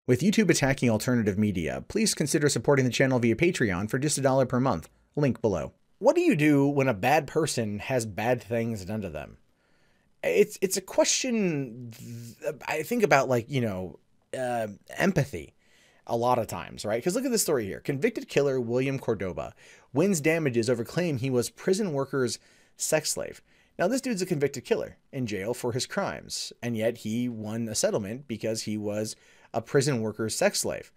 With YouTube attacking alternative media, please consider supporting the channel via Patreon for just $1 per month. Link below. What do you do when a bad person has bad things done to them? It's a question I think about, like, empathy a lot of times, right? Because look at this story here. Convicted killer William Cordoba wins damages over claim he was prison workers' sex slave. Now, this dude's a convicted killer in jail for his crimes, and yet he won a settlement because he was a prison worker's sex slave.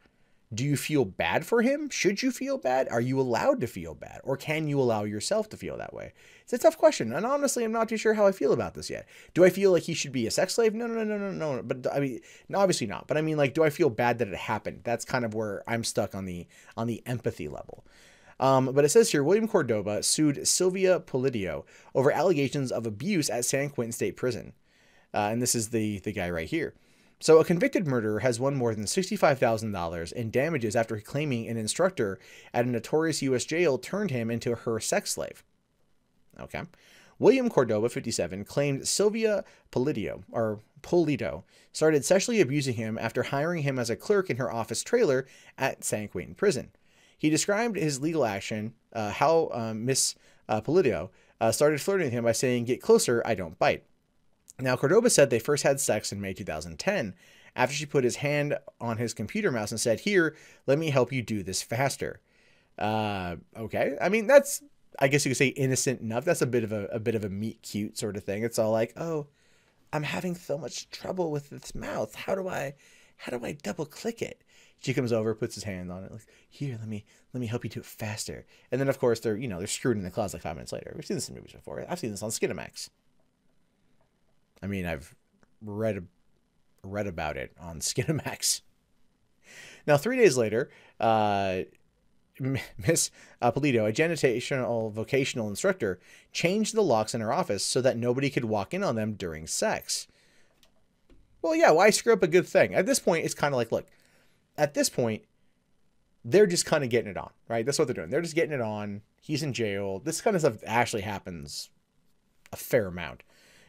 Do you feel bad for him? Should you feel bad? Are you allowed to feel bad? Or can you allow yourself to feel that way? It's a tough question. And honestly, I'm not too sure how I feel about this yet. Do I feel like he should be a sex slave? No. But I mean, no, obviously not. But I mean, like, do I feel bad that it happened? That's kind of where I'm stuck on the empathy level. But it says here, William Cordoba sued Silvia Pulido over allegations of abuse at San Quentin State Prison. And this is the guy right here. So a convicted murderer has won more than $65,000 in damages after claiming an instructor at a notorious U.S. jail turned him into her sex slave. Okay. William Cordoba, 57, claimed Silvia Pulido started sexually abusing him after hiring him as a clerk in her office trailer at San Quentin Prison. He described his legal action, how Miss Pulido started flirting with him by saying, "Get closer, I don't bite." Now, Cordoba said they first had sex in May 2010 after she put his hand on his computer mouse and said, "Here, let me help you do this faster." Okay. I mean, that's, I guess you could say, innocent enough. That's a bit of a meet cute sort of thing. It's all like, "Oh, I'm having so much trouble with this mouse. How do I double click it?" She comes over, puts his hand on it, like, "Here, let me help you do it faster." And then, of course, they're screwed in the closet like 5 minutes later. We've seen this in movies before. I've seen this on Skinamax. I mean, I've read about it on Skinamax. Now, 3 days later, Miss Pulido, a janitorial vocational instructor, changed the locks in her office so that nobody could walk in on them during sex. Well, yeah, why screw up a good thing? At this point, it's kind of like, look, at this point, they're just kind of getting it on, right? That's what they're doing. They're just getting it on. He's in jail. This kind of stuff actually happens a fair amount.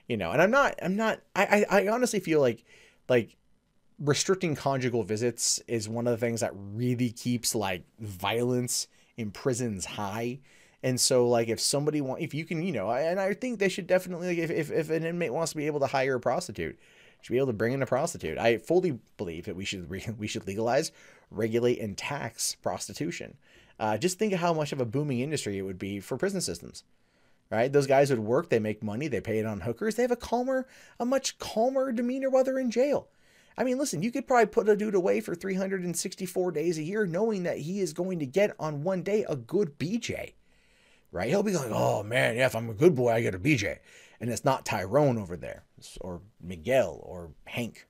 And I honestly feel like restricting conjugal visits is one of the things that really keeps, like, violence in prisons high. And so, like, if you can, and I think they should definitely, like, if an inmate wants to be able to hire a prostitute, should be able to bring in a prostitute. I fully believe that we should legalize, regulate, and tax prostitution. Just think of how much of a booming industry it would be for prison systems. Right? Those guys would work, they make money, they pay it on hookers. They have a much calmer demeanor while they're in jail. I mean, listen, you could probably put a dude away for 364 days a year knowing that he is going to get on one day a good BJ. Right? He'll be like, "Oh man, yeah, if I'm a good boy, I get a BJ." And it's not Tyrone over there, or Miguel, or Hank,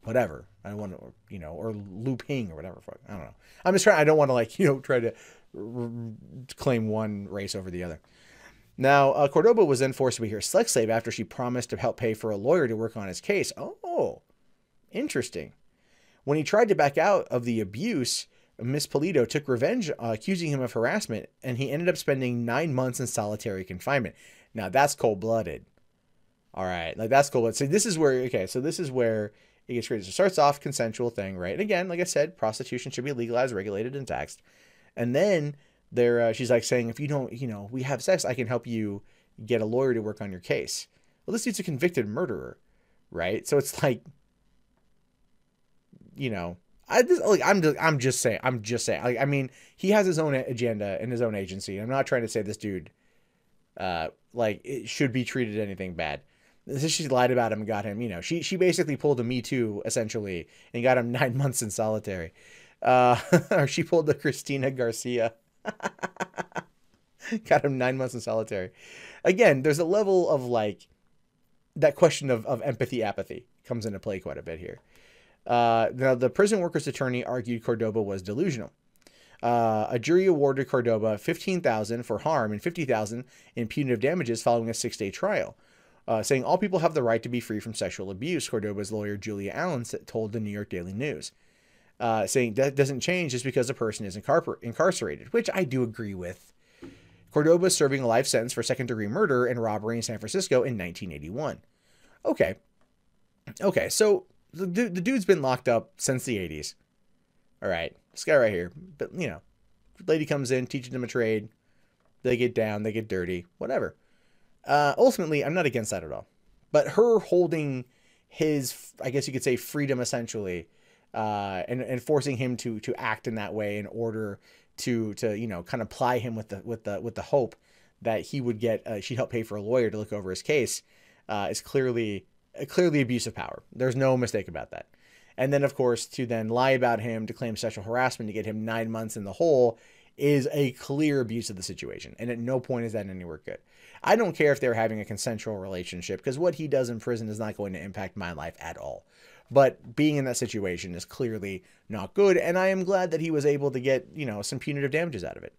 whatever. I want to, or Lu Ping, or whatever. I don't know. I'm just trying, I don't want to, try to claim one race over the other. Now, Cordoba was then forced to be her sex slave after she promised to help pay for a lawyer to work on his case. Oh, interesting. When he tried to back out of the abuse, Miss Pulido took revenge, accusing him of harassment, and he ended up spending 9 months in solitary confinement. Now, that's cold-blooded. All right, like, that's cold-blooded. So this is where it gets crazy. So it starts off consensual thing, right? And again, like I said, prostitution should be legalized, regulated, and taxed. And then she's like saying, "If you don't, we have sex, I can help you get a lawyer to work on your case." Well, this dude's a convicted murderer, right? So it's like, I'm just saying, like, I mean, he has his own agenda and his own agency. I'm not trying to say this dude, like, it should be treated anything bad. She lied about him and got him, she basically pulled a Me Too, essentially, and got him 9 months in solitary. Or she pulled the Christina Garcia. Got him 9 months in solitary. Again, there's a level of, like, that question of empathy, apathy comes into play quite a bit here. Now, the prison workers' attorney argued Cordoba was delusional. A jury awarded Cordoba $15,000 for harm and $50,000 in punitive damages following a 6-day trial, saying all people have the right to be free from sexual abuse, Cordoba's lawyer Julia Allen told the New York Daily News. Saying that doesn't change just because a person is incarcerated, which I do agree with. Cordoba is serving a life sentence for second-degree murder and robbery in San Francisco in 1981. Okay, so the dude's been locked up since the 80s. All right, this guy right here. But, you know, lady comes in, teaches them a trade. They get down, they get dirty, whatever. Ultimately, I'm not against that at all. But her holding his, I guess you could say, freedom essentially, and forcing him to act in that way in order to you know, kind of ply him with the hope that he would get, she'd help pay for a lawyer to look over his case, is clearly abuse of power. There's no mistake about that. And then, of course, to then lie about him, to claim sexual harassment, to get him 9 months in the hole is a clear abuse of the situation. And at no point is that anywhere good. I don't care if they're having a consensual relationship, because what he does in prison is not going to impact my life at all. But being in that situation is clearly not good. And I am glad that he was able to get, you know, some punitive damages out of it,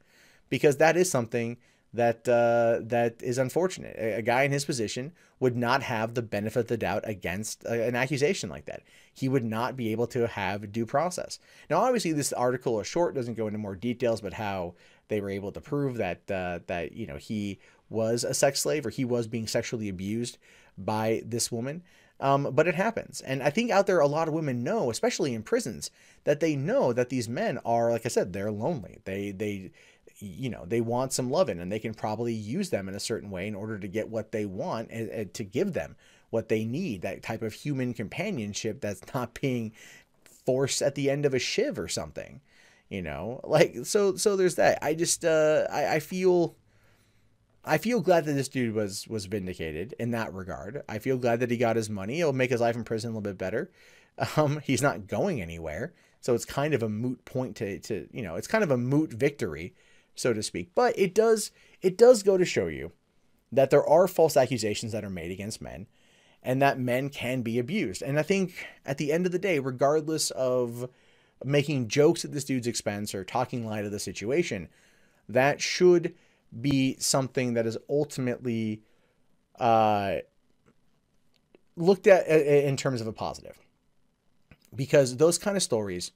because that is something that that is unfortunate. A guy in his position would not have the benefit of the doubt against an accusation like that. He would not be able to have due process. Now, obviously, this article is short, doesn't go into more details, but how they were able to prove that that you know, he was a sex slave, or he was being sexually abused by this woman. But it happens. And I think out there, a lot of women know, especially in prisons, that they know that these men are, like I said, they're lonely. They you know, they want some loving, and they can probably use them in a certain way in order to get what they want, and to give them what they need, that type of human companionship that's not being forced at the end of a shiv or something, you know, like, so there's that. I just, I feel glad that this dude was vindicated in that regard. I feel glad that he got his money. It'll make his life in prison a little bit better. He's not going anywhere. So it's kind of a moot point to, you know, it's kind of a moot victory, so to speak. But it does go to show you that there are false accusations that are made against men, and that men can be abused. And I think at the end of the day, regardless of making jokes at this dude's expense or talking light of the situation, that should be something that is ultimately looked at in terms of a positive. Because those kind of stories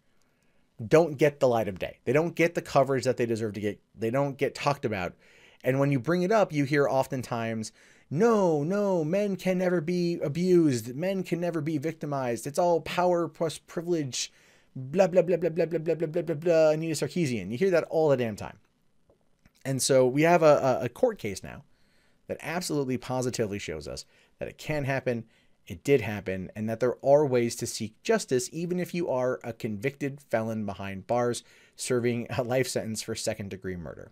don't get the light of day. They don't get the coverage that they deserve to get. They don't get talked about. And when you bring it up, you hear oftentimes, no, men can never be abused. Men can never be victimized. It's all power plus privilege, blah, blah, blah, blah, blah, blah, blah, blah, blah, blah, blah, Anita Sarkeesian. You hear that all the damn time. And so we have a court case now that absolutely positively shows us that it can happen, it did happen, and that there are ways to seek justice, even if you are a convicted felon behind bars serving a life sentence for second-degree murder.